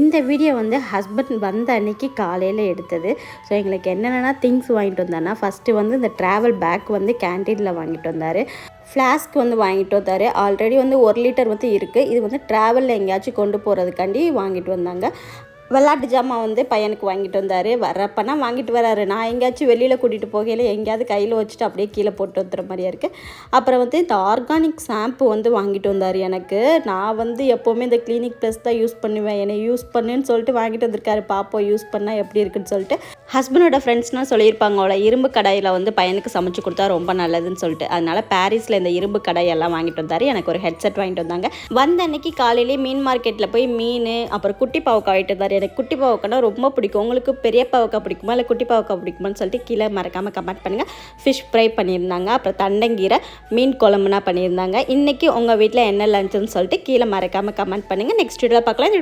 இந்த வீடியோ வந்து ஹஸ்பண்ட் வந்த அன்னைக்கு காலையில் எடுத்தது. ஸோ எங்களுக்கு என்னென்னா திங்ஸ் வாங்கிட்டு வந்தாருன்னா, ஃபஸ்ட்டு வந்து இந்த ட்ராவல் பேக் வந்து கேன்டீனில் வாங்கிட்டு வந்தார். ஃப்ளாஸ்க் வந்து வாங்கிட்டு வந்தார். ஆல்ரெடி வந்து 1 லிட்டர் வந்து இருக்குது. இது வந்து ட்ராவலில் எங்கேயாச்சும் கொண்டு போகிறதுக்காண்டி வாங்கிட்டு வந்தாங்க. விளாட்டு ஜாமான் வந்து பையனுக்கு வாங்கிட்டு வந்தார். வரப்போனா வாங்கிட்டு வராரு. நான் எங்கேயாச்சும் வெளியில் கூட்டிகிட்டு போகையில் எங்கேயாவது கையில் வச்சுட்டு அப்படியே கீழே போட்டு வந்துடுற மாதிரியா இருக்குது. அப்புறம் வந்து இந்த ஆர்கானிக் ஷாம்பு வந்து வாங்கிட்டு வந்தார் எனக்கு. நான் வந்து எப்போவுமே இந்த கிளினிக் ப்ளஸ் தான் யூஸ் பண்ணுவேன். என்னை யூஸ் பண்ணுன்னு சொல்லிட்டு வாங்கிட்டு வந்திருக்காரு. பாப்போம் யூஸ் பண்ணால் எப்படி இருக்குன்னு சொல்லிட்டு. ஹஸ்பண்டோட ஃப்ரெண்ட்ஸ்னால் சொல்லியிருப்பாங்க அவளை இரும்பு கடாயில் வந்து பையனுக்கு சமைச்சு கொடுத்தா ரொம்ப நல்லதுன்னு சொல்லிட்டு. அதனால் பாரிஸில் இந்த இரும்பு கடாயெல்லாம் வாங்கிட்டு வந்தார். எனக்கு ஒரு ஹெட்செட் வாங்கிட்டு வந்தாங்க. வந்த அன்னைக்கு காலையிலே மீன் மார்க்கெட்டில் போய் மீன் அப்புறம் குட்டி பாவக்காய் வாங்கிட்டு வந்தார். எனக்கு குட்டி பாவக்காய்னா ரொம்ப பிடிக்கும். உங்களுக்கு பெரிய பாவக்காய் பிடிக்குமா இல்லை குட்டி பாவக்காய் பிடிக்குமான்னு சொல்லிட்டு கீழே மறக்காமல் கமெண்ட் பண்ணுங்கள். ஃபிஷ் ஃப்ரை பண்ணியிருந்தாங்க. அப்புறம் தண்டங்கீரை மீன் குழம்புனா பண்ணியிருந்தாங்க. இன்றைக்கி உங்கள் வீட்டில் என்ன லஞ்சுன்னு சொல்லிட்டு கீழே மறக்காமல் கமெண்ட் பண்ணுங்கள். நெக்ஸ்ட் வீடியோவில் பார்க்கலாம்.